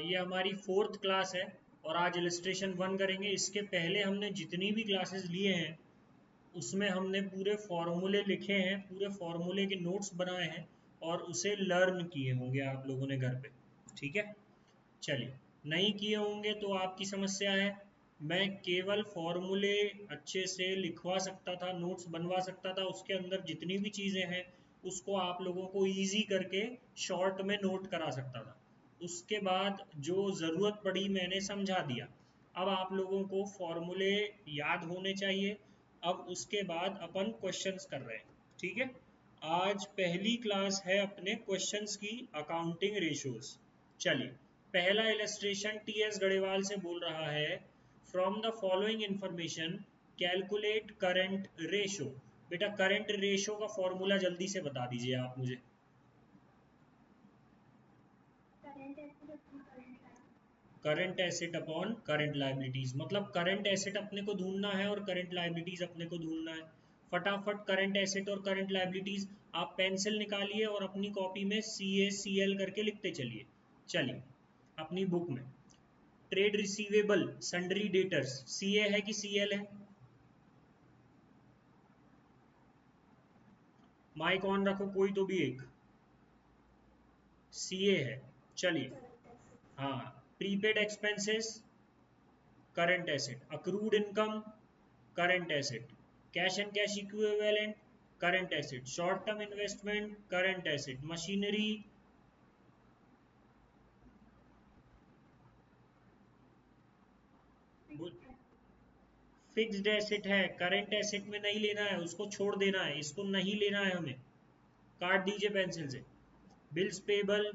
ये हमारी 4th class है और आज इलस्ट्रेशन 1 करेंगे। इसके पहले हमने जितनी भी क्लासेस लिए हैं उसमें हमने पूरे फॉर्मूले लिखे हैं, पूरे फॉर्मूले के नोट्स बनाए हैं और उसे लर्न किए होंगे आप लोगों ने घर पे। ठीक है, चलिए। नहीं किए होंगे तो आपकी समस्या है। मैं केवल फॉर्मूले अच्छे से लिखवा सकता था, नोट्स बनवा सकता था, उसके अंदर जितनी भी चीज़ें हैं उसको आप लोगों को इजी करके शॉर्ट में नोट करा सकता था। उसके बाद जो ज़रूरत पड़ी मैंने समझा दिया। अब आप लोगों को फॉर्मूले याद होने चाहिए। अब उसके बाद अपन क्वेश्चंस कर रहे हैं। ठीक है, आज पहली क्लास है अपने क्वेश्चंस की, अकाउंटिंग रेशोज। चलिए, पहला इलस्ट्रेशन टीएस गढ़ेवाल से बोल रहा है, from the following information calculate current ratio. बेटा करंट रेशो का फॉर्मूला जल्दी से बता दीजिए आप मुझे। Current asset upon current liabilities, मतलब करंट एसेट अपने को ढूंढना है और करंट लाइबिलिटीज अपने को ढूंढना है। फटाफट करंट एसेट और करंट लाइबिलिटीज आप पेंसिल निकालिए और अपनी कॉपी में CA CL करके लिखते चलिए। चलिए अपनी बुक में, trade receivable sundry debtors, CA है कि CL है? माइक ऑन रखो कोई तो भी एक। CA है। चलिए, हाँ। Prepaid expenses current asset, accrued income current asset, cash and cash equivalent current asset, short term investment current asset, machinery fixed asset है, करंट एसेट में नहीं लेना है, उसको छोड़ देना है, इसको नहीं लेना है हमें, काट दीजिए पेंसिल से। Bills payable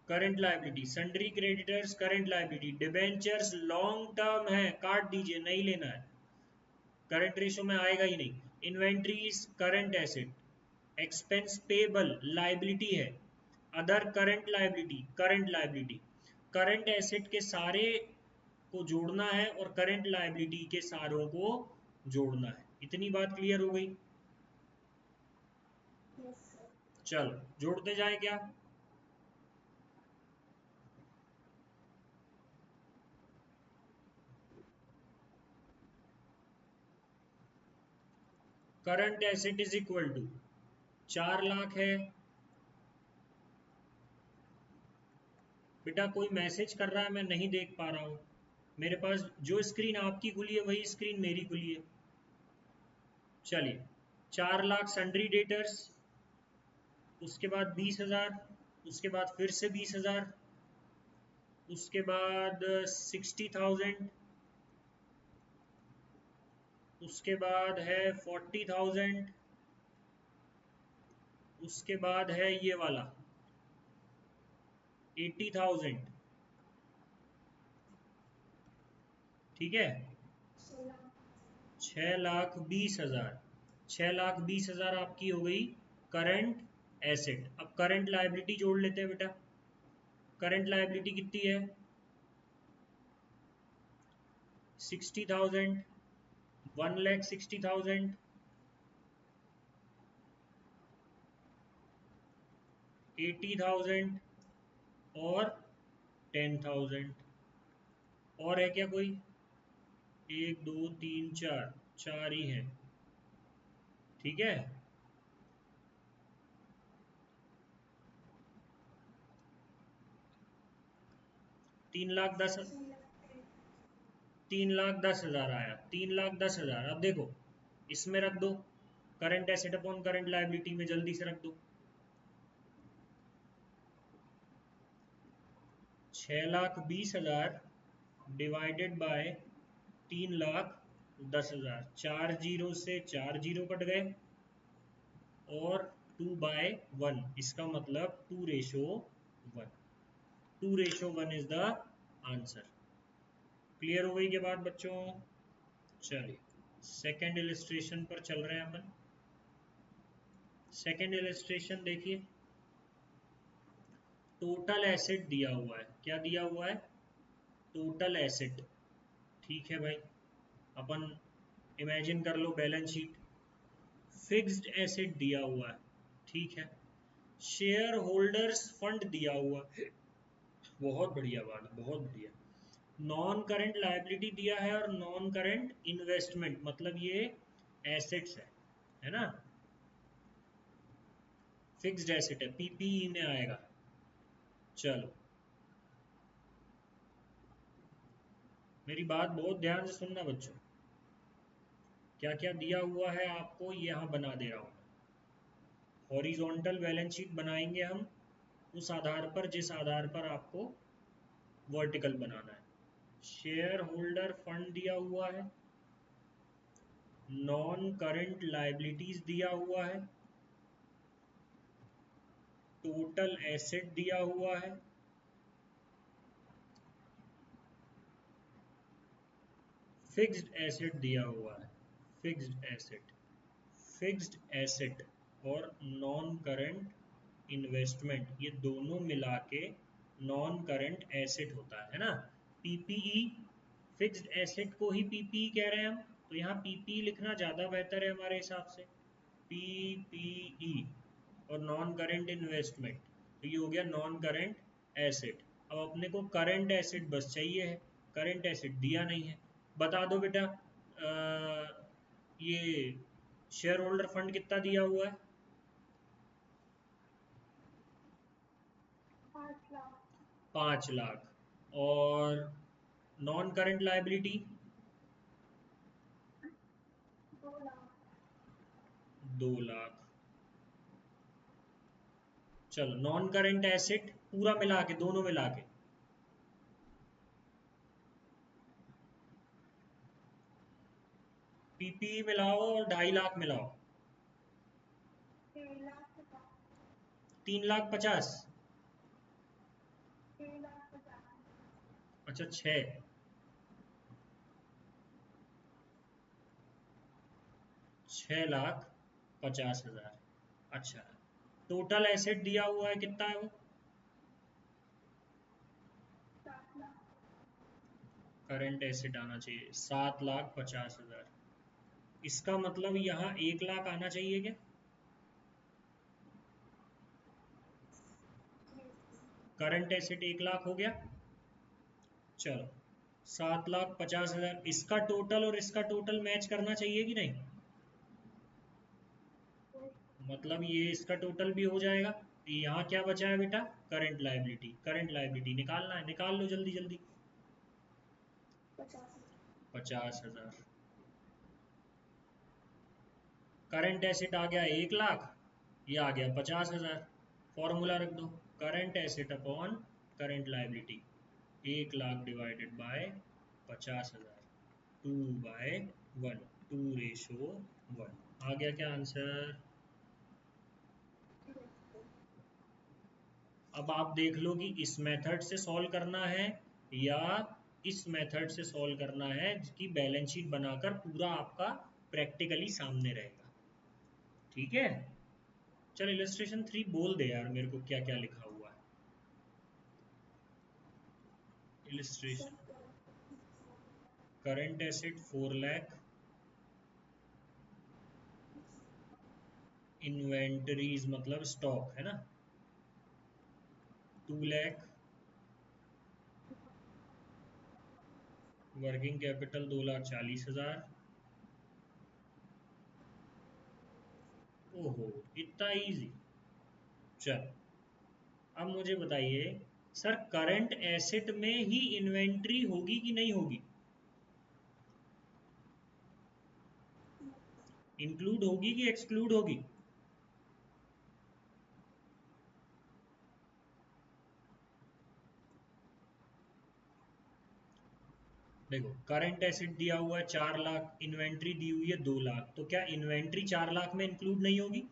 current liability, sundry creditors current liability, debentures long term है, काट दीजिए, नहीं लेना है, करंट रेशो में आएगा ही नहीं। Inventories current asset, expense payable liability है, other current liability current liability. Current asset के सारे को जोड़ना है और करंट लाइबिलिटी के सारों को जोड़ना है। इतनी बात क्लियर हो गई? चलो जोड़ते जाए क्या? Current asset is equal to 4 lakh है। बेटा कोई मैसेज कर रहा है, मैं नहीं देख पा रहा हूँ। मेरे पास जो स्क्रीन आपकी खुली है वही स्क्रीन मेरी खुली है। चलिए, 4 लाख सन्ड्री डेटर्स, उसके बाद 20,000, उसके बाद फिर से 20,000, उसके बाद 60,000, उसके बाद है 40,000, उसके बाद है ये वाला 80,000। ठीक है, 6,20,000, 6,20,000 आपकी हो गई करंट एसेट। अब करंट लायबिलिटी जोड़ लेते हैं बेटा। करंट लायबिलिटी कितनी है? 60,000, 1,60,000, 80,000 और 10,000। और है क्या कोई? 1 2 3 4, 4 ही है। ठीक है, 3,10,000, 3,10,000 आया, 3,10,000। अब देखो इसमें रख दो, current asset upon current liability में जल्दी से रख दो। 6,20,000 डिवाइडेड बाय 3,10,000, 4 जीरो से 4 जीरो कट गए और 2/1, इसका मतलब 2:1। 2:1 इज द आंसर। क्लियर हो गई के बाद बच्चों? चलिए सेकेंड इलस्ट्रेशन पर चल रहे हैं अपन। सेकेंड इलस्ट्रेशन देखिए, टोटल एसेट दिया हुआ है। क्या दिया हुआ है? Total asset. ठीक है भाई, अपन इमेजिन कर लो बैलेंस शीट। फिक्स्ड एसेट दिया हुआ है, ठीक है। शेयर होल्डर्स फंड दिया हुआ, बहुत बढ़िया बात, बहुत बढ़िया। नॉन करंट लायबिलिटी दिया है और नॉन करंट इन्वेस्टमेंट, मतलब ये एसेट्स है ना, फिक्स्ड एसेट है, पीपीई में आएगा। चलो मेरी बात बहुत ध्यान से सुनना बच्चों, क्या क्या दिया हुआ है आपको यहाँ बना दे रहा हूँ। हॉरिजॉन्टल बैलेंस शीट बनाएंगे हम उस आधार पर जिस आधार पर आपको वर्टिकल बनाना है। शेयर होल्डर फंड दिया हुआ है, नॉन करंट लायबिलिटीज दिया हुआ है, टोटल एसेट दिया हुआ है, फिक्स्ड एसेट दिया हुआ है, फिक्स्ड एसेट, फिक्स्ड एसेट और नॉन करंट इन्वेस्टमेंट, ये दोनों मिला के नॉन करंट एसेट होता है ना। पीपीई, फिक्स्ड एसेट को ही पीपीई कह रहे हैं हम, तो यहाँ पीपीई लिखना ज़्यादा बेहतर है हमारे हिसाब से, पीपीई। और नॉन करंट इन्वेस्टमेंट, तो ये हो गया नॉन करंट एसेट। अब अपने को करंट एसेट बस चाहिए है, करंट एसेट दिया नहीं है। बता दो बेटा, ये शेयर होल्डर फंड कितना दिया हुआ है? 5 लाख। और नॉन करंट लायबिलिटी 2 लाख। चलो नॉन करंट एसेट पूरा मिला के, दोनों मिला के पीपीई मिलाओ और 2.5 लाख मिलाओ, 3,50,000। अच्छा 6,50,000। अच्छा, टोटल एसेट दिया हुआ है कितना है वो? करंट एसेट आना चाहिए 7,50,000। इसका मतलब यहाँ 1 लाख आना चाहिए क्या? करंट एसेट 1 लाख हो गया। चलो 7,50,000, इसका टोटल और इसका टोटल मैच करना चाहिए कि नहीं? मतलब ये इसका टोटल भी हो जाएगा। यहाँ क्या बचा है बेटा? करंट लायबिलिटी, करंट लायबिलिटी निकालना है, निकाल लो जल्दी जल्दी। 50,000। करंट एसेट आ गया 1 लाख, ये आ गया 50,000। फॉर्मूला रख दो, current asset upon current liability, 1 lakh divided bye 50,000, 2/1, 2:1। आ गया क्या आंसर? अब आप देख लो कि इस मेथड से सॉल्व करना है या इस मेथड से सॉल्व करना है, कि बैलेंस शीट बनाकर पूरा आपका प्रैक्टिकली सामने रहेगा। ठीक है, चल इलस्ट्रेशन 3 बोल दे यार मेरे को क्या क्या लिखा हुआ है। Illustration, current asset 4 lakh, inventories मतलब स्टॉक है ना 2 लाख, वर्किंग कैपिटल 2,40,000। ओहो, इतना इजी। चल अब मुझे बताइए सर, करंट एसेट में ही इन्वेंट्री होगी कि नहीं होगी? इंक्लूड होगी कि एक्सक्लूड होगी? देखो करंट एसेट दिया हुआ है 4 लाख, इन्वेंट्री दी हुई है 2 लाख, तो क्या इन्वेंट्री 4 लाख में इंक्लूड नहीं होगी?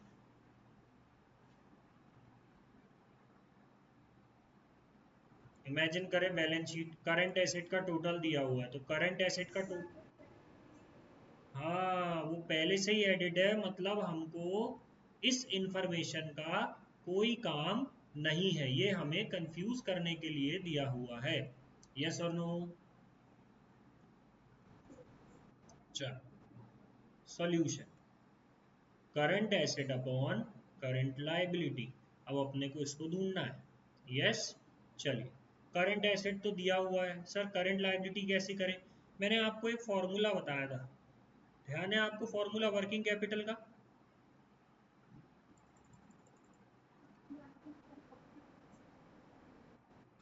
इमेजिन करें बैलेंस शीट, करंट एसेट का टोटल दिया हुआ है, तो करंट एसेट का टोटल, हाँ वो पहले से ही एडिड है, मतलब हमको इस इंफॉर्मेशन का कोई काम नहीं है, ये हमें कंफ्यूज करने के लिए दिया हुआ है। यस और नो? चल solution, current asset upon current liability. अब अपने को इसको ढूंढना है। यस, चलिए। करंट एसेट तो दिया हुआ है सर, करंट लायबिलिटी कैसे करें? मैंने आपको एक फॉर्मूला बताया था, ध्यान है आपको फॉर्मूला वर्किंग कैपिटल का?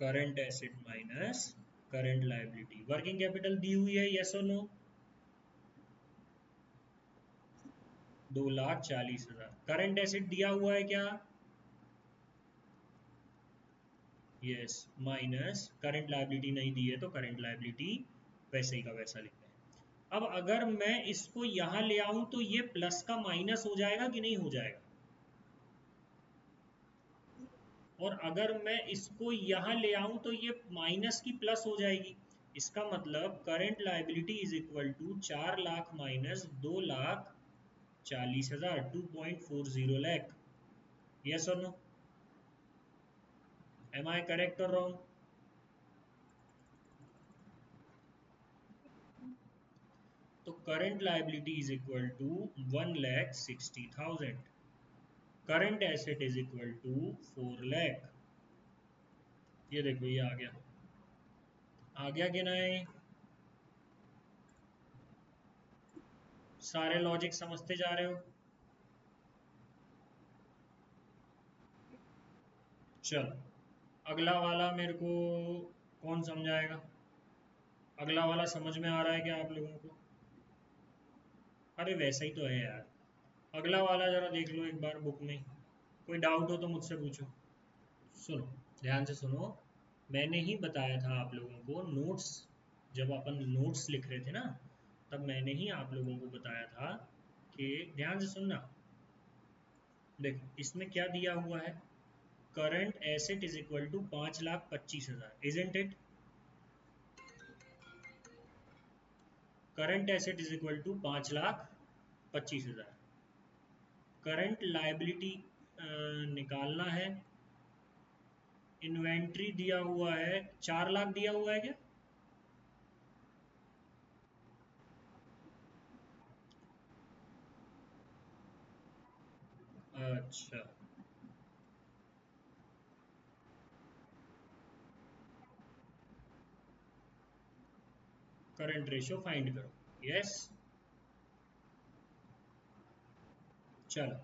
Current asset minus current liability, working capital दी हुई है, यस और नो? 2,40,000। करंट एसेट दिया हुआ है क्या? यस, माइनस करंट लायबिलिटी नहीं दी है तो करंट लायबिलिटी वैसे ही का वैसा लिखते हैं। अब अगर मैं इसको यहाँ ले आऊं तो ये प्लस का माइनस हो जाएगा कि नहीं हो जाएगा? और अगर मैं इसको यहाँ ले आऊं तो ये माइनस की प्लस हो जाएगी। इसका मतलब current liability is equal to 4 lakh minus 2,40,000, 2.40 lakh. Yes और नो? एम आई करेक्ट और रॉन्ग? तो current liability is equal to 1,60,000, current asset is equal to 4 lakh. ये देखो ये आ गया कि नहीं? सारे लॉजिक समझते जा रहे हो? चलो, अगला वाला मेरे को कौन समझाएगा? अगला वाला समझ में आ रहा है क्या आप लोगों को? अरे वैसा ही तो है यार। अगला वाला जरा देख लो एक बार बुक में, कोई डाउट हो तो मुझसे पूछो। सुनो, ध्यान से सुनो। मैंने ही बताया था आप लोगों को नोट्स, जब अपन नोट्स लिख रहे थे ना, तब मैंने ही आप लोगों को बताया था कि ध्यान से सुनना। देखो इसमें क्या दिया हुआ है, current asset is equal to 5,25,000, isn't it? Current asset is equal to 5,25,000। Current liability निकालना है। इन्वेंट्री दिया हुआ है 4 लाख दिया हुआ है क्या? अच्छा, करंट रेशियो फाइंड करो। यस, चलो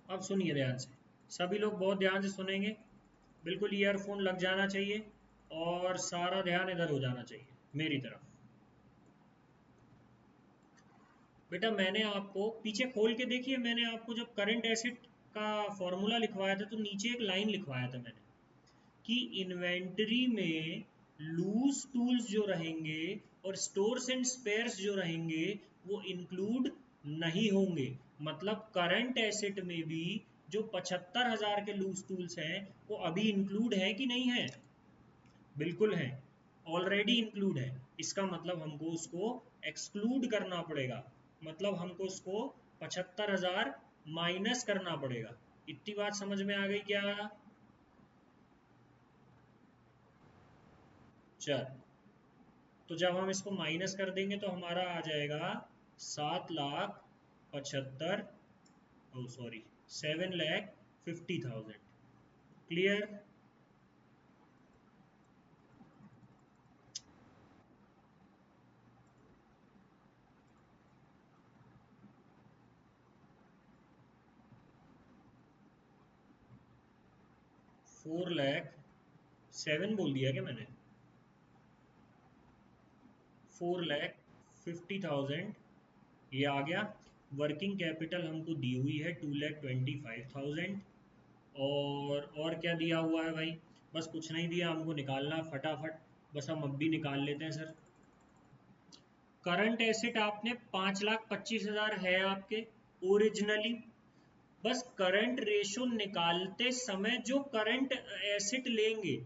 अब सुनिए ध्यान से, सभी लोग बहुत ध्यान से सुनेंगे, बिल्कुल ईयरफोन लग जाना चाहिए और सारा ध्यान इधर हो जाना चाहिए मेरी तरफ। बेटा मैंने आपको पीछे खोल के देखिए, मैंने आपको जब करंट एसेट का फॉर्मूला लिखवाया था तो नीचे एक लाइन लिखवाया था मैंने कि इन्वेंटरी में लूज टूल्स जो रहेंगे और स्टोर्स एंड स्पेयर्स जो रहेंगे वो इंक्लूड नहीं होंगे। मतलब करंट एसेट में भी जो 75,000 के लूज टूल्स हैं वो अभी इंक्लूड है कि नहीं है? बिल्कुल है, ऑलरेडी इंक्लूड है। इसका मतलब हमको उसको एक्सक्लूड करना पड़ेगा, मतलब हमको उसको 75,000 माइनस करना पड़ेगा। इतनी बात समझ में आ गई क्या? चल, तो जब हम इसको माइनस कर देंगे तो हमारा आ जाएगा 7,75,000, ओ सॉरी 7,50,000। क्लियर? 4 लाख 7 बोल दिया क्या मैंने? 4,50,000 ये आ गया। वर्किंग कैपिटल हमको दी हुई है 2,25,000। और क्या दिया हुआ है भाई? बस कुछ नहीं दिया, हमको निकालना फटाफट, बस हम अब भी निकाल लेते हैं सर। करंट एसेट आपने 5,25,000 है आपके ओरिजिनली। बस करंट रेशो निकालते समय जो करंट एसेट लेंगे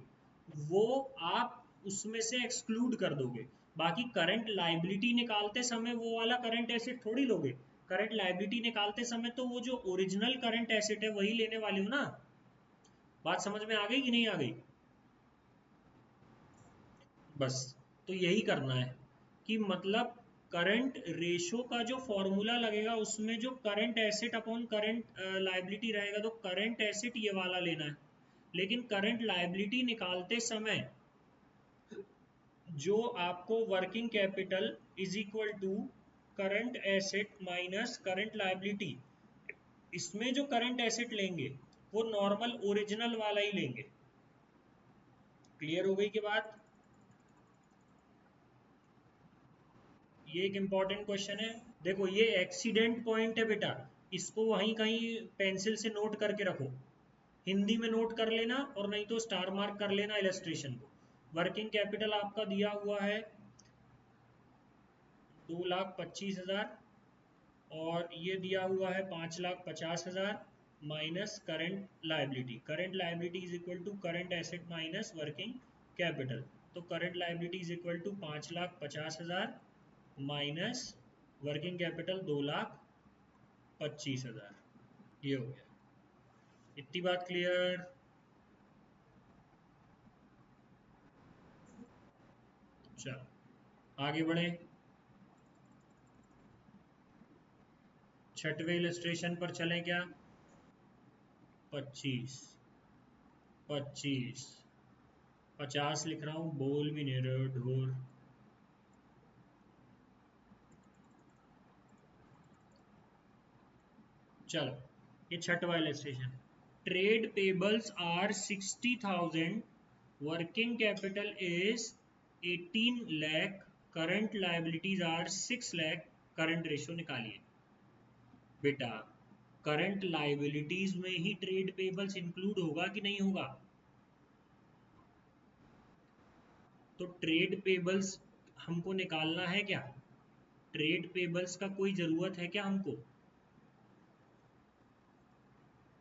वो आप उसमें से एक्सक्लूड कर दोगे। बाकी करंट लाइबिलिटी निकालते समय वो वाला करंट एसेट थोड़ी लोगे। करंट लाइबिलिटी निकालते समय तो वो जो ओरिजिनल करंट एसेट है वही लेने वाले हो ना। बात समझ में आ गई कि नहीं आ गई? बस, तो यही करना है कि मतलब करंट रेशो का जो फॉर्मूला लगेगा उसमें जो current asset upon current liability रहेगा तो करंट एसेट ये वाला लेना है। लेकिन करंट लायबिलिटी निकालते समय जो आपको working capital is equal to current asset minus current liability, इसमें जो करंट एसेट लेंगे वो नॉर्मल ओरिजिनल वाला ही लेंगे। क्लियर हो गई की बात? ये एक इंपॉर्टेंट क्वेश्चन है। देखो ये एक्सीडेंट पॉइंट है बेटा, इसको वहीं कहीं पेंसिल से नोट करके रखो, हिंदी में नोट कर लेना और नहीं तो स्टार मार्क कर लेना इलस्ट्रेशन को। वर्किंग कैपिटल आपका दिया हुआ है 2,25,000 और ये दिया हुआ है 5,50,000 minus current liability. Current liability is equal to current asset minus working capital. तो current liability is equal to 5,50,000 minus working capital 2,25,000। ये हो गया। इतनी बात क्लियर? चलो आगे बढ़े। छठवें इलस्ट्रेशन पर चलें क्या? 25, 25, 50 लिख रहा हूँ, बोल भी नहीं रहे हो ढोर। चलो ये छठवां illustration. Trade payables are 60,000, working capital is 18 lakh, current liabilities are 6 lakh। Current ratio निकालिए। बेटा करंट लायबिलिटीज में ही ट्रेड पेबल्स इंक्लूड होगा कि नहीं होगा? तो ट्रेड पेबल्स हमको निकालना है क्या? ट्रेड पेबल्स का कोई ज़रूरत है क्या हमको?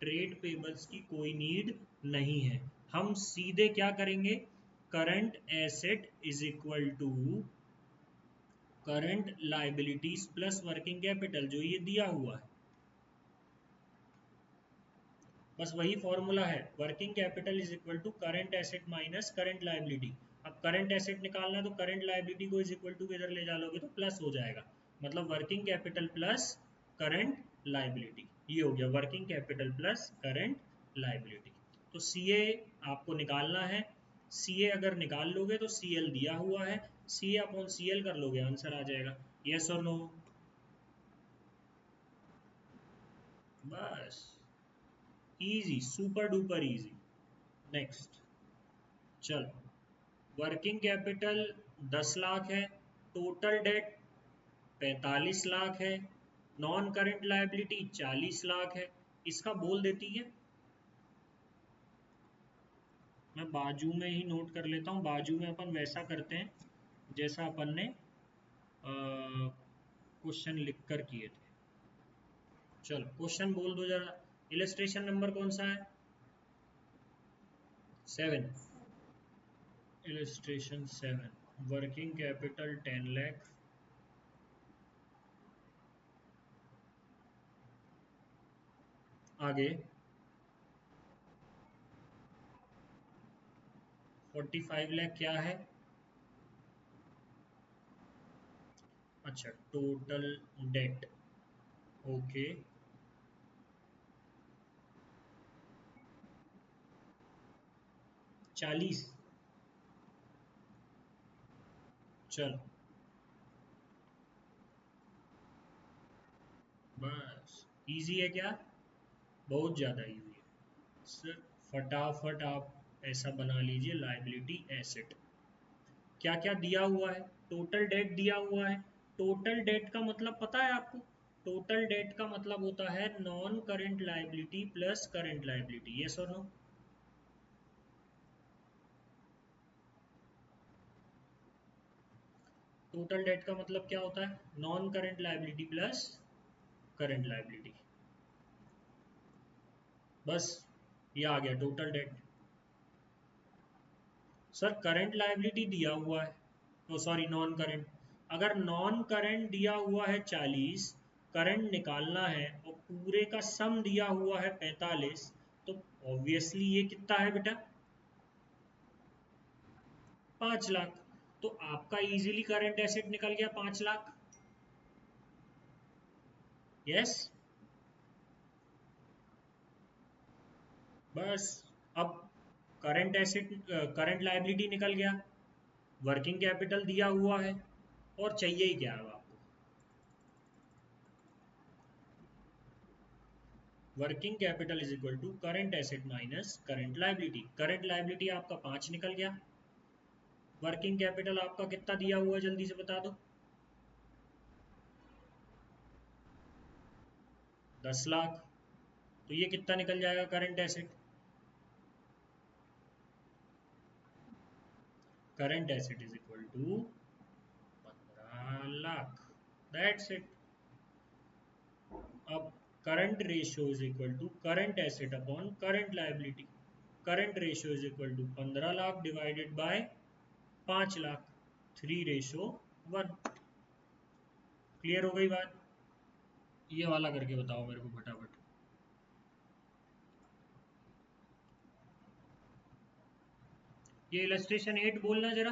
ट्रेड पेबल्स की कोई नीड नहीं है। हम सीधे क्या करेंगे? Current asset is equal to current liabilities plus working capital, जो ये दिया हुआ है, बस वही फॉर्मूला है। Working capital is equal to current asset minus current liability. अब करंट एसेट निकालना तो करंट लायबिलिटी को इज इक्वल टू इधर ले डालोगे तो प्लस हो जाएगा, मतलब working capital plus current liability. ये हो गया working capital plus current liability. तो सीए आपको निकालना है। सीए अगर निकाल लोगे तो सीएल दिया हुआ है, सीए अपॉन सीएल कर लोगे, आंसर आ जाएगा। यस और नो? बस easy, super duper easy. Next चलो, वर्किंग कैपिटल 10 लाख है, टोटल डेट 45 लाख है, नॉन करंट लायबिलिटी 40 लाख है। इसका बोल देती है, मैं बाजू में ही नोट कर लेता हूँ। बाजू में अपन वैसा करते हैं जैसा अपन ने क्वेश्चन लिख कर किए थे। चलो क्वेश्चन बोल दो जरा। इलस्ट्रेशन नंबर कौन सा है? 7। इलस्ट्रेशन 7, वर्किंग कैपिटल 10 लाख, आगे 45 लाख क्या है? अच्छा टोटल डेट, ओके। 40। चलो बस इजी है क्या? बहुत ज़्यादा इजी है सर। फटाफट आप ऐसा बना लीजिए लायबिलिटी एसेट। क्या क्या दिया हुआ है? टोटल डेट दिया हुआ है। टोटल डेट का मतलब पता है आपको? टोटल डेट का मतलब होता है non current liability plus current liability. Yes और नो? टोटल डेट का मतलब क्या होता है? Non current liability plus current liability. बस ये आ गया total date. Sir current liability दिया हुआ है, तो सॉरी नॉन करंट। अगर नॉन करंट दिया हुआ है 40, करंट निकालना है और पूरे का सम दिया हुआ है 45, तो ऑब्वियसली ये कितना है बेटा? 5 लाख। तो आपका इजीली करंट एसेट निकल गया 5 लाख। यस। बस अब करंट एसेट, करंट लायबिलिटी निकल गया, वर्किंग कैपिटल दिया हुआ है, और चाहिए ही क्या है आपको? Working capital is equal to current asset minus current liability. Current liability आपका 5 निकल गया, वर्किंग कैपिटल आपका कितना दिया हुआ है जल्दी से बता दो? 10 लाख। तो ये कितना निकल जाएगा current asset? Current asset is equal to 15 lakh. That's it. अब current ratio is equal to current asset upon current liability. Current ratio is equal to 15 lakh divided by 5 lakh, 3:1। Clear हो गई बात? ये वाला करके बताओ मेरे को फटाफट। ये इलस्ट्रेशन 8 बोलना जरा।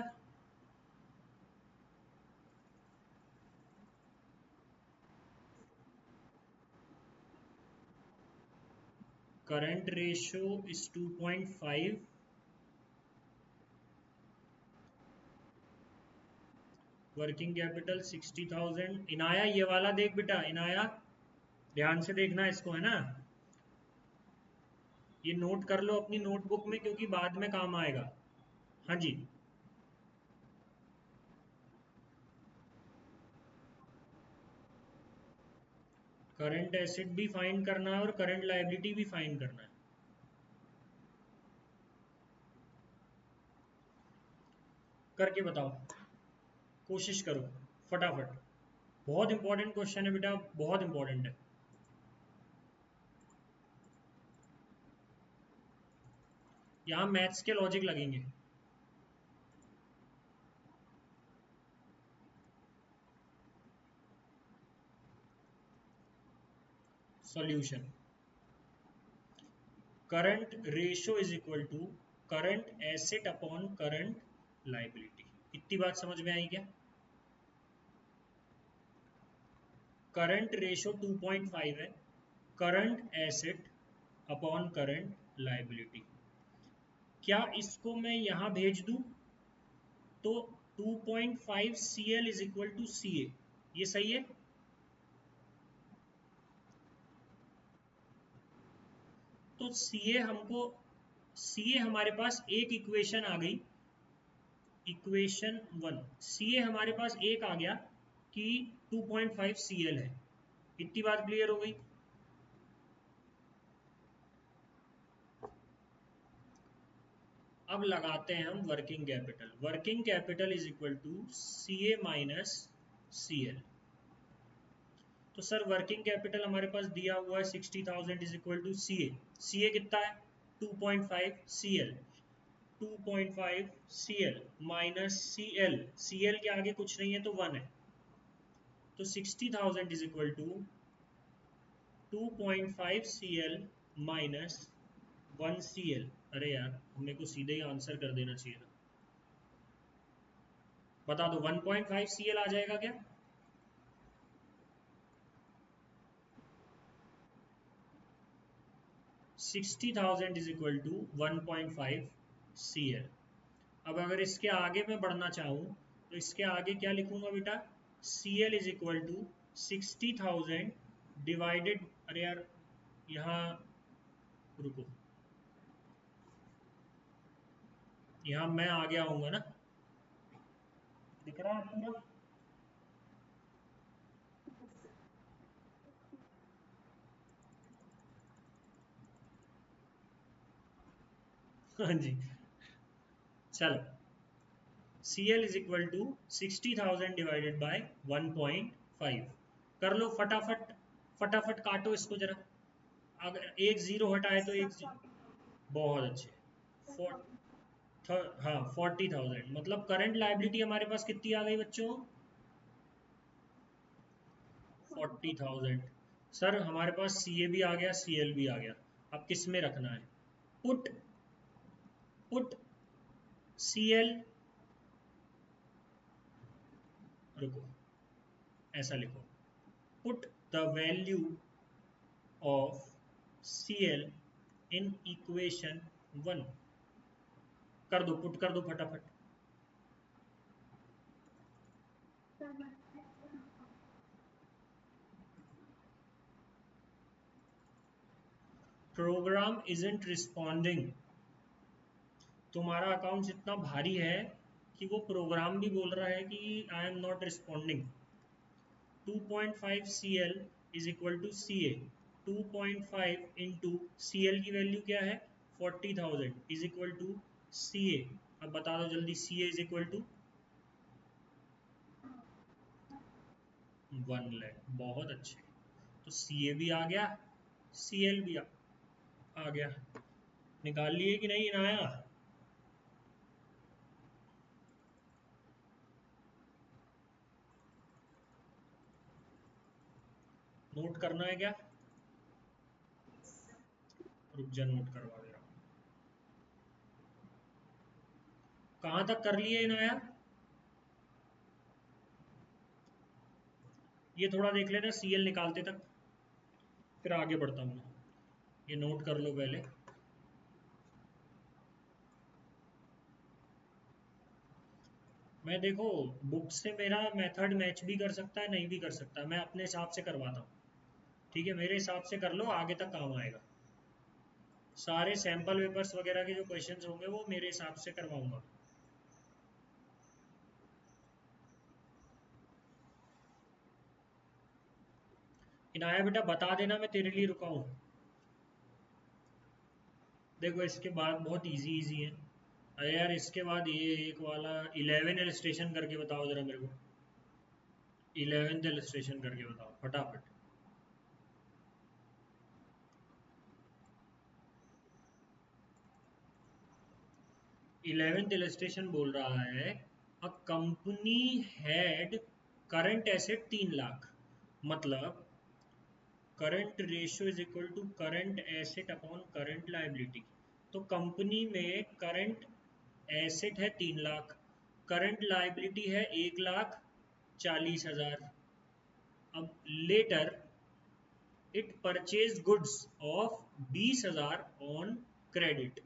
Current ratio is 2.5, working capital 60,000। Inaya ये वाला देख बेटा, इनाया ध्यान से देखना इसको, है ना? ये नोट कर लो अपनी नोटबुक में, क्योंकि बाद में काम आएगा। हाँ जी। करंट एसेट भी फाइंड करना है और करंट लायबिलिटी भी फाइंड करना है। करके बताओ, कोशिश करो फटाफट। बहुत इंपॉर्टेंट क्वेश्चन है बेटा, बहुत इंपॉर्टेंट है। यहाँ मैथ्स के लॉजिक लगेंगे। Solution. Current ratio is equal to current asset upon current liability. इतनी बात समझ में आई क्या? करंट रेशियो 2.5 है, current asset upon current liability. क्या इसको मैं यहाँ भेज दूँ तो 2.5 CL is equal to CA, ये सही है? तो CA हमारे पास एक इक्वेशन आ गई, इक्वेशन 1। CA हमारे पास एक आ गया कि 2.5 CL है। इतनी बात क्लियर हो गई? अब लगाते हैं हम working capital. Working capital is equal to CA minus CL। तो सर वर्किंग कैपिटल हमारे पास दिया हुआ है 60,000 is equal to CA। CA कितना है? 2.5 CL। 2.5 CL minus CL। CL के आगे कुछ नहीं है तो 1 है। तो 60,000 is equal to 2.5 CL minus 1 CL। अरे यार, हमने को सीधे ही आंसर कर देना चाहिए था। बता दो 1.5 CL आ जाएगा क्या? $60,000 इज इक्वल टू 1.5 CL। अब अगर इसके आगे मैं बढ़ना चाहूँ तो इसके आगे क्या लिखूंगा बेटा? CL is equal to 60,000 divided, अरे यार यहाँ रुको, यहाँ मैं आगे आऊंगा ना, दिख रहा है पूरा? हाँ जी, चलो। CL is equal to 60,000 divided by 1.5। कर लो फटाफट, फटाफट काटो इसको जरा। अगर एक जीरो हटाए तो एक बहुत अच्छे। हाँ 40,000, मतलब करंट लाइबिलिटी हमारे पास कितनी आ गई बच्चों? 40,000। सर हमारे पास CA भी आ गया, CL भी आ गया। अब किस में रखना है? पुट पुट CL, रुको ऐसा लिखो, put the value of CL in equation 1। कर दो, पुट कर दो फटाफट। Program isn't responding. तुम्हारा अकाउंट इतना भारी है कि वो प्रोग्राम भी बोल रहा है कि I am not responding. 2.5 CL is equal to CA। 2.5 into CL की वैल्यू क्या है, 40,000 इज इक्वल टू CA। अब बता दो जल्दी, CA is equal to 1 lakh. बहुत अच्छे, तो CA भी आ गया, CL भी आ गया। निकाल लिए कि नहीं इनाया? नोट करना है क्या? रुक जा, नोट करवा दे रहा हूँ। कहाँ तक कर लिए इनाया? ये थोड़ा देख लेना CL निकालते तक, फिर आगे बढ़ता हूँ मैं। ये नोट कर लो पहले। मैं देखो, बुक से मेरा मेथड मैच भी कर सकता है, नहीं भी कर सकता, मैं अपने हिसाब से करवाता हूँ। ठीक है, मेरे हिसाब से कर लो, आगे तक काम आएगा। सारे सैंपल पेपर्स वगैरह के जो क्वेश्चंस होंगे वो मेरे हिसाब से करवाऊंगा। इनाया बेटा बता देना, मैं तेरे लिए रुका हूँ। देखो इसके बाद बहुत इजी इजी है। अरे यार, इसके बाद ये एक वाला 11 इलस्ट्रेशन करके बताओ जरा मेरे को। 11th इलस्ट्रेशन करके बताओ फटाफट। 11th इलस्ट्रेशन बोल रहा है, a company had current asset 3 lakh, मतलब current ratio is equal to current asset upon current liability. तो कंपनी में करंट एसेट है 3 लाख, करंट लाइबिलिटी है 1,40,000। अब later it purchase goods of 20,000 on credit,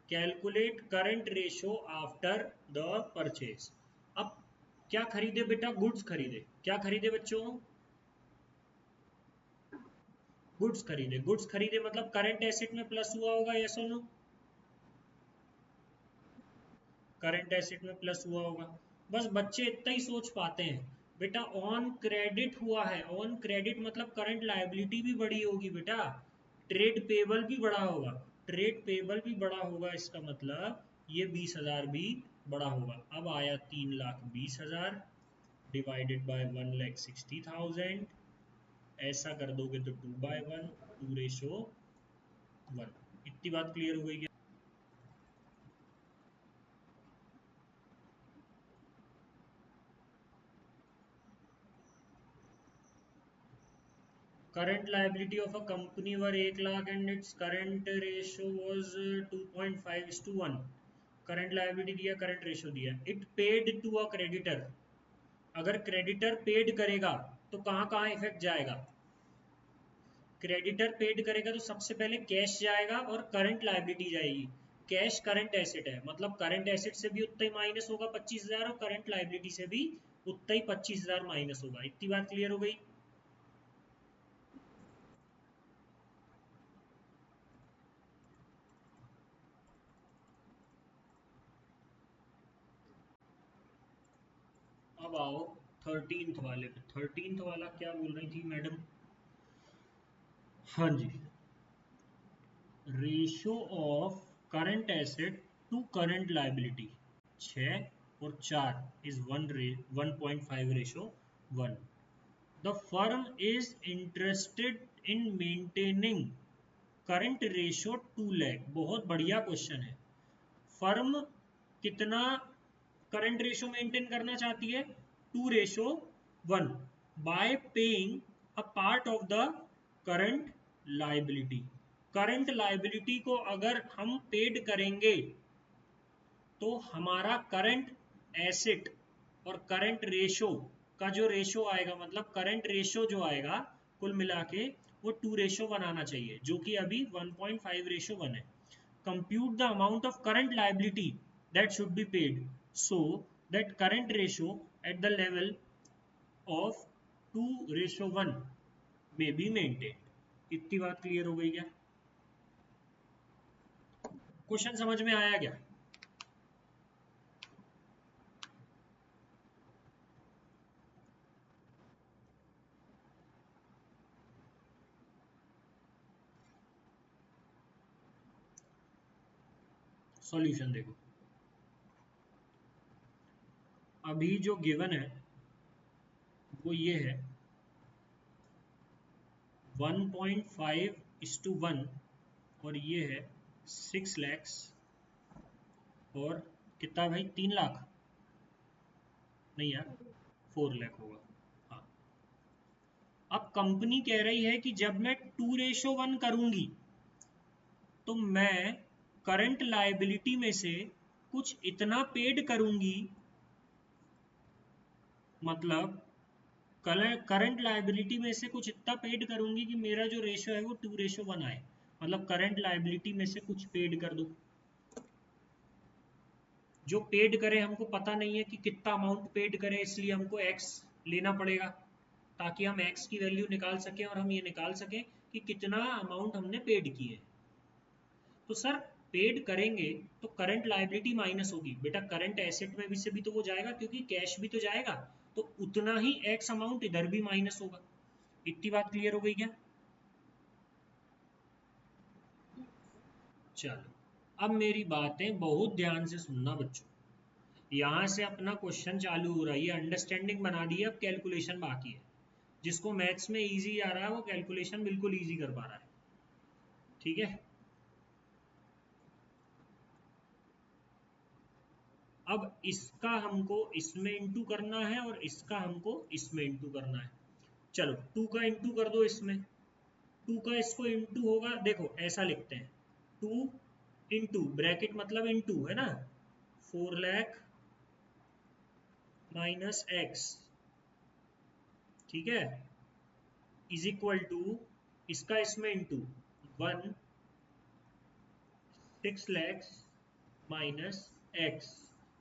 calculate current ratio after the purchase. अब क्या खरीदे बेटा? गुड्स खरीदे। क्या खरीदे बच्चों? गुड्स खरीदे। गुड्स खरीदे मतलब करंट एसेट में प्लस हुआ होगा, यस और नो? करंट एसेट में प्लस हुआ होगा। बस बच्चे इतना ही सोच पाते हैं बेटा। ऑन क्रेडिट हुआ है, ऑन क्रेडिट मतलब करंट लायबिलिटी भी बड़ी होगी बेटा, ट्रेड पेबल भी बड़ा होगा। ट्रेड पेबल भी बड़ा होगा, इसका मतलब ये 20,000 भी बड़ा होगा। अब आया 3,20,000 डिवाइडेड बाय 1,60,000। ऐसा कर दोगे तो 2/1, 2:1। इतनी बात क्लियर हो गई क्या? Current liability of a company were 1 lakh and its current ratio was 2.5:1। Current liability दिया, करंट रेशियो दिया। It paid to a creditor. अगर क्रेडिटर पेड करेगा तो कहाँ कहाँ इफेक्ट जाएगा? क्रेडिटर पेड करेगा तो सबसे पहले कैश जाएगा और करंट लायबिलिटी जाएगी। कैश करंट एसेट है, मतलब करंट एसेट से भी उतना ही माइनस होगा 25,000, और करंट लायबिलिटी से भी उतना ही 25,000 माइनस होगा। इतनी बात क्लियर हो गई? अब आओ 13th वाले पे। 13th वाला क्या बोल रही थी मैडम? हाँ जी, ratio of current asset to current liability 6 और 4 is 1:1.5:1। The firm is interested in maintaining current ratio 2 lakh. बहुत बढ़िया क्वेश्चन है। फर्म कितना करंट रेशियो मेंटेन करना चाहती है? 2:1 bye paying a part of the current liability. Current liability को अगर हम पेड करेंगे तो हमारा करंट एसेट और करंट रेशो का जो रेशो आएगा, मतलब करंट रेशो जो आएगा कुल मिला के वो 2:1 आना चाहिए, जो कि अभी 1.5:1 है। Compute the amount of current liability that should be paid so that current ratio at the level of 2:1 may be maintained। इतनी बात क्लियर हो गई क्या? क्वेश्चन समझ में आया क्या? सॉल्यूशन देखो, अभी जो गिवन है वो ये है 1.5:1 और ये है 6 lakhs और कितना भाई, 3 लाख नहीं यार 4 लाख होगा। हाँ, अब कंपनी कह रही है कि जब मैं 2:1 करूंगी तो मैं करंट लायबिलिटी में से कुछ इतना पेड करूंगी, मतलब करंट लायबिलिटी में से कुछ इतना पेड करूंगी कि मेरा जो रेशो है वो 2:1 आए। मतलब करंट लायबिलिटी में से कुछ पेड कर दो। जो पेड करे हमको पता नहीं है कि कितना अमाउंट पेड करे, इसलिए हमको एक्स लेना पड़ेगा ताकि हम एक्स की वैल्यू निकाल सकें और हम ये निकाल सकें कि कितना अमाउंट हमने पेड किए। तो सर पेड करेंगे तो करंट लायबिलिटी माइनस होगी बेटा, करंट एसेट में भी से भी तो वो जाएगा क्योंकि कैश भी तो जाएगा, तो उतना ही एक्स अमाउंट इधर भी माइनस होगा। इतनी बात क्लियर हो गई क्या? चलो अब मेरी बातें बहुत ध्यान से सुनना बच्चों, यहाँ से अपना क्वेश्चन चालू हो रहा है, ये अंडरस्टैंडिंग बना दी है, अब कैलकुलेशन बाकी है। जिसको मैथ्स में इजी आ रहा है वो कैलकुलेशन बिल्कुल इजी कर पा रहा है, ठीक है। अब इसका हमको इसमें इंटू करना है और इसका हमको इसमें इंटू करना है। चलो 2 का इंटू कर दो इसमें, 2 का इसको इंटू होगा, देखो ऐसा लिखते हैं 2 इंटू ब्रैकेट मतलब इंटू है ना, 4 लाख माइनस एक्स, ठीक है, इज इक्वल टू इसका इसमें इंटू 6 lakhs माइनस एक्स,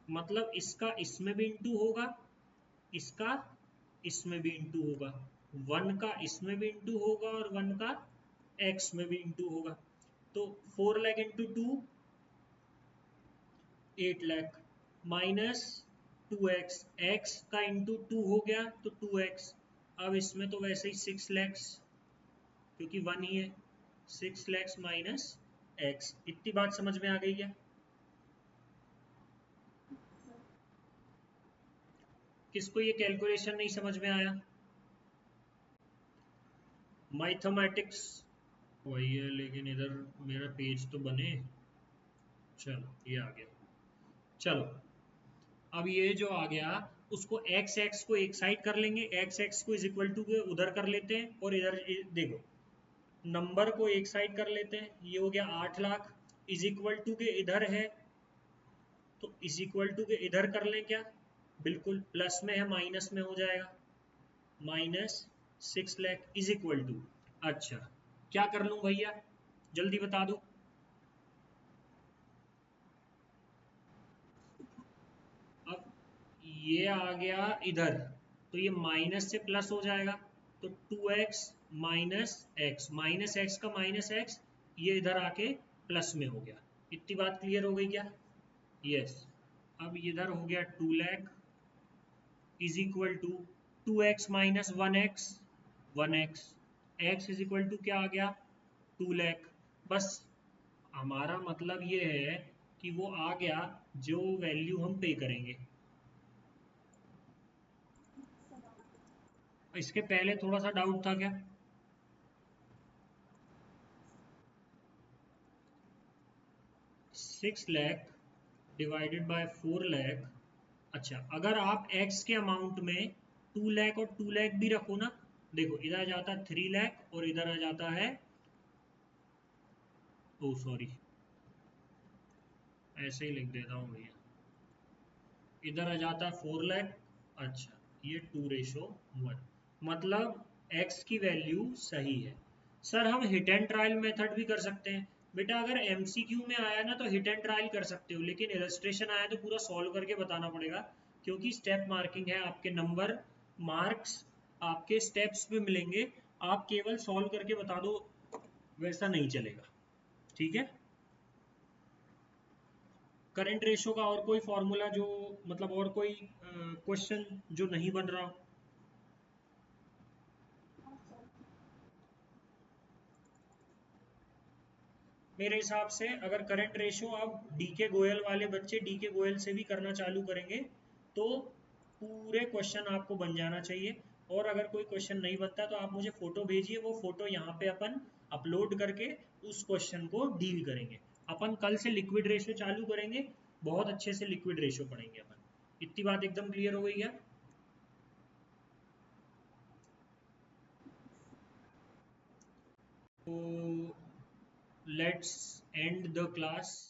मतलब इसका इसमें भी इंटू होगा, इसका इसमें भी इंटू होगा, 1 का इसमें भी इंटू होगा और 1 का एक्स में भी इंटू होगा। तो 4 lakh into 2 8 lakh minus 2x, x का इंटू 2 हो गया तो 2x। अब इसमें तो वैसे ही 6 लैक्स क्योंकि 1 ही है, 6 लैक्स माइनस x। इतनी बात समझ में आ गई क्या? किसको ये कैलकुलेशन नहीं समझ में आया? मैथमेटिक्स वही है लेकिन इधर मेरा पेज तो बने। चलो ये आ गया, चलो अब ये जो आ गया उसको एक्स एक्स को एक साइड कर लेंगे, एक्स एक्स को इज इक्वल टू के उधर कर लेते हैं और इधर देखो नंबर को एक साइड कर लेते हैं, ये हो गया 8 लाख इज इक्वल टू के इधर है तो इज इक्वल टू के इधर कर लें क्या, बिल्कुल प्लस में है माइनस में हो जाएगा, minus 6 lakh is equal to. अच्छा क्या कर लूं भैया, जल्दी बता दो। अब ये आ गया इधर तो ये माइनस से प्लस हो जाएगा, तो 2x माइनस एक्स का माइनस एक्स ये इधर आके प्लस में हो गया। इतनी बात क्लियर हो गई क्या? यस। अब इधर हो गया 2 lakh is equal to 2x minus 1x, 1x, x इज इक्वल टू क्या आ गया 2 लाख। बस हमारा मतलब ये है कि वो आ गया जो वैल्यू हम पे करेंगे। इसके पहले थोड़ा सा डाउट था क्या? 6 लाख डिवाइडेड बाय 4 लाख। अच्छा अगर आप x के अमाउंट में 2 लाख और 2 लाख भी रखो ना, देखो इधर आ जाता है 3 लाख और इधर आ जाता है, ओ सॉरी ऐसे ही लिख देता हूँ भैया, इधर आ जाता है 4 लाख। अच्छा ये 2:1, मतलब x की वैल्यू सही है। सर हम हिट एंड ट्रायल मेथड भी कर सकते हैं, बेटा अगर एमसीक्यू में आया ना तो हिट एंड ट्रायल कर सकते हो, लेकिन इलस्ट्रेशन आया तो पूरा सॉल्व करके बताना पड़ेगा, क्योंकि स्टेप मार्किंग है, आपके नंबर मार्क्स आपके स्टेप्स पे मिलेंगे। आप केवल सॉल्व करके बता दो वैसा नहीं चलेगा, ठीक है। करंट रेशो का और कोई फॉर्मूला जो, मतलब और कोई क्वेश्चन जो नहीं बन रहा? मेरे हिसाब से अगर करंट रेशो अब डी के गोयल वाले बच्चे डी के गोयल से भी करना चालू करेंगे तो पूरे क्वेश्चन आपको बन जाना चाहिए। और अगर कोई क्वेश्चन नहीं बनता तो आप मुझे फोटो भेजिए, वो फोटो यहाँ पे अपन अपलोड करके उस क्वेश्चन को डील करेंगे। अपन कल से लिक्विड रेशो चालू करेंगे, बहुत अच्छे से लिक्विड रेशो पढ़ेंगे अपन। इतनी बात एकदम क्लियर हो गई क्या? तो लेट्स एंड द क्लास।